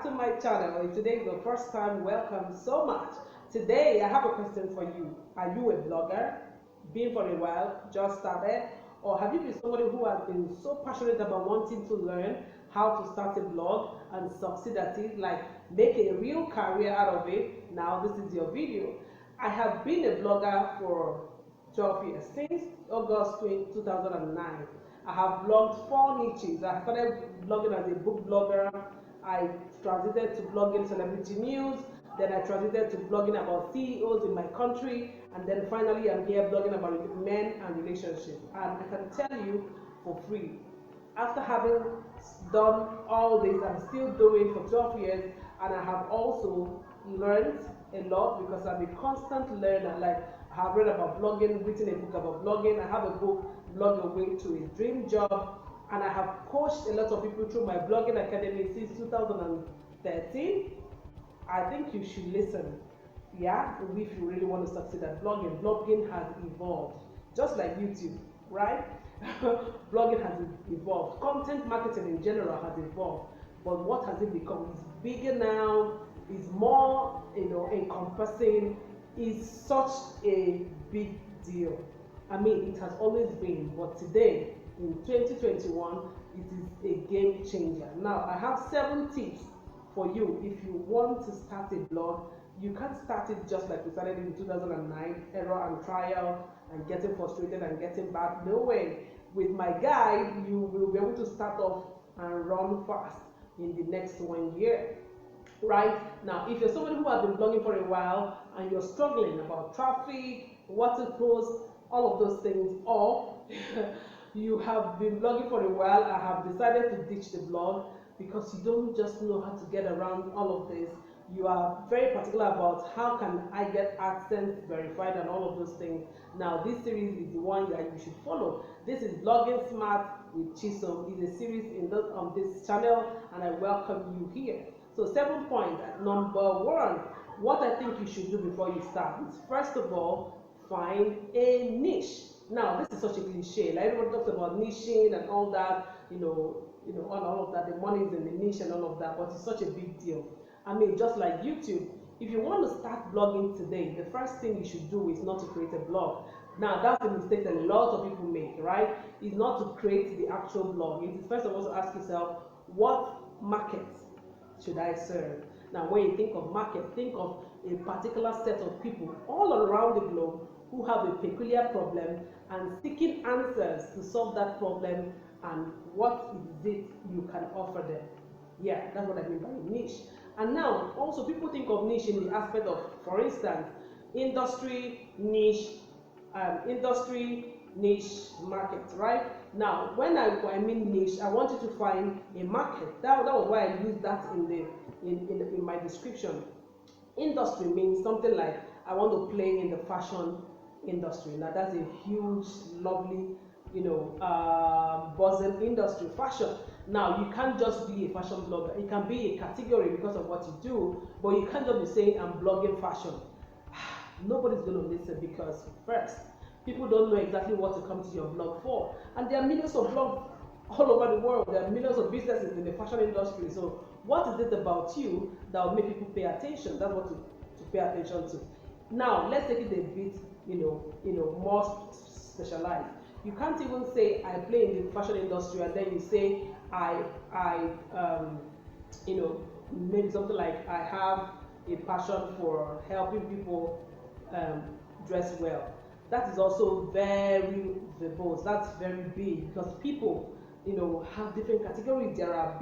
back to my channel. If today is the first time, welcome so much. Today I have a question for you. Are you a blogger? Been for a while, just started? Or have you been somebody who has been so passionate about wanting to learn how to start a blog and succeed at it, like make a real career out of it? Now this is your video. I have been a blogger for 12 years, since August 2009. I have blogged 4 niches. I started blogging as a book blogger. I transited to blogging celebrity news. Then I transited to blogging about CEOs in my country. And then finally, I'm here blogging about men and relationships. And I can tell you for free, after having done all this, I'm still doing for 12 years. And I have also learned a lot because I'm a constant learner. Like, I have read about blogging, written a book about blogging. I have a book, Blog Your Way to a Dream Job, and I have coached a lot of people through my blogging academy since 2013. I think you should listen, yeah, if you really want to succeed at blogging. Blogging has evolved, just like YouTube, right? Blogging has evolved. Content marketing in general has evolved, but what has it become? It's bigger now. It's more, encompassing. Is such a big deal. I mean, it has always been, but today, in 2021, it is a game changer. Now, I have 7 tips for you if you want to start a blog. You can't start it just like we started in 2009, error and trial, and getting frustrated and getting back. No way. With my guide, you will be able to start off and run fast in the next 1 year. Right now, if you're somebody who has been blogging for a while and you're struggling about traffic, what to post, all of those things, or you have been blogging for a while and have decided to ditch the blog because you don't just know how to get around all of this, you are very particular about how can I get AdSense verified and all of those things. Now, this series is the one that you should follow. This is Blogging Smart with Chisom. It's a series on this channel, and I welcome you here. So 7 points. Number 1, what I think you should do before you start is, first of all, find a niche. Now, this is such a cliche. Like, everyone talks about niching and all that, and all of that. The money is in the niche and all of that, but it's such a big deal. I mean, just like YouTube, if you want to start blogging today, the first thing you should do is not to create a blog. Now, that's the mistake that a lot of people make, right? Is not to create the actual blog. It is first of all to ask yourself, what market should I serve? Now, when you think of market, think of a particular set of people all around the globe who have a peculiar problem and seeking answers to solve that problem, and what is it you can offer them. Yeah, that's what I mean by niche. And now, also, people think of niche in the aspect of, for instance, industry, niche, market, right? Now, when I mean niche, I want you to find a market. That was why I used that in my description. Industry means something like, I want to play in the fashion industry. Now, that's a huge, lovely, buzzing industry, fashion. Now, you can't just be a fashion blogger. It can be a category because of what you do, but you can't just be saying, I'm blogging fashion. Nobody's going to listen because, first, people don't know exactly what to come to your blog for. And there are millions of blogs all over the world. There are millions of businesses in the fashion industry. So what is it about you that will make people pay attention? That's what to pay attention to. Now, let's take it a bit, more specialized. You can't even say, I play in the fashion industry, and then you say, maybe something like, I have a passion for helping people dress well. That is also very verbose. That's very big because people, have different categories. There are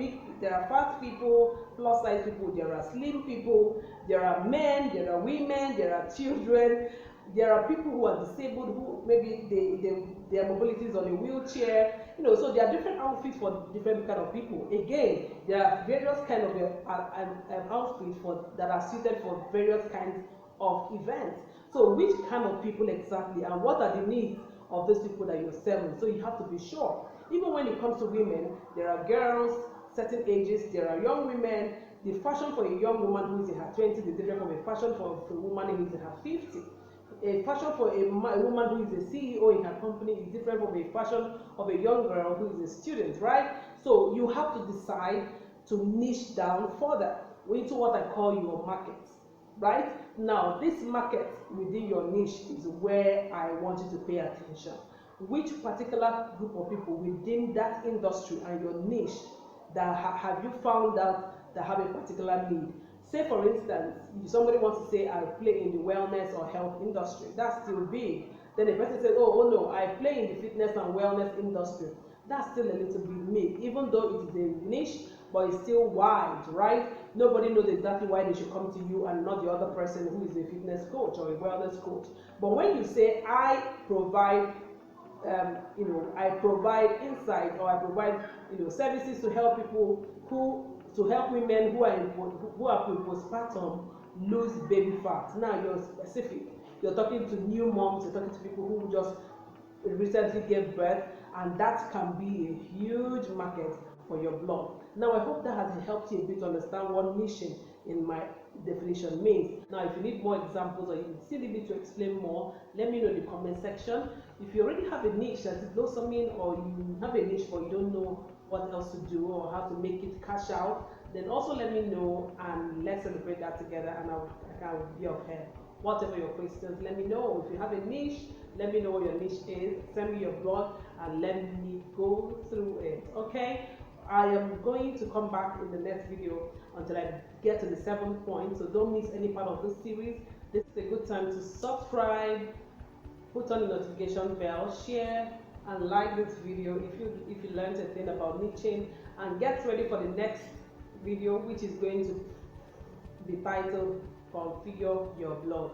fat people, plus size people, there are slim people, there are men, there are women, there are children, there are people who are disabled, who maybe their mobility is on a wheelchair, so there are different outfits for different kind of people. Again, there are various kind of outfits that are suited for various kinds of events. So which kind of people exactly, and what are the needs of those people that you're serving? So you have to be sure. Even when it comes to women, there are girls, certain ages, there are young women. The fashion for a young woman who is in her 20s is different from a fashion for a woman who is in her 50s. A fashion for a woman who is a CEO in her company is different from a fashion of a young girl who is a student, right? So you have to decide to niche down further. into what I call your market. Right now, this market within your niche is where I want you to pay attention. Which particular group of people within that industry and your niche that have you found out that have a particular need? Say for instance, somebody wants to say I play in the wellness or health industry. That's still big. Then the person says, oh no, I play in the fitness and wellness industry. That's still a little bit big, even though it is a niche, but it's still wide, right? Nobody knows exactly why they should come to you and not the other person who is a fitness coach or a wellness coach. But when you say I provide I provide insight, or I provide services to help people help women who are postpartum lose baby fat. Now you're specific. You're talking to new moms. You're talking to people who just recently gave birth, and that can be a huge market for your blog. Now I hope that has helped you a bit to understand what niching in my definition means. Now if you need more examples or you still need me to explain more, let me know in the comment section. If you already have a niche that is blossoming, or you have a niche but you don't know what else to do or how to make it cash out, then also let me know and let's celebrate that together, and I'll be of help. Whatever your questions, let me know. If you have a niche, let me know what your niche is. Send me your blog and let me go through it. Okay, I am going to come back in the next video until I get to the 7th point, so don't miss any part of this series. This is a good time to subscribe, put on the notification bell, share and like this video if you learned a thing about niching, and get ready for the next video, which is going to be titled Configure Your Blog.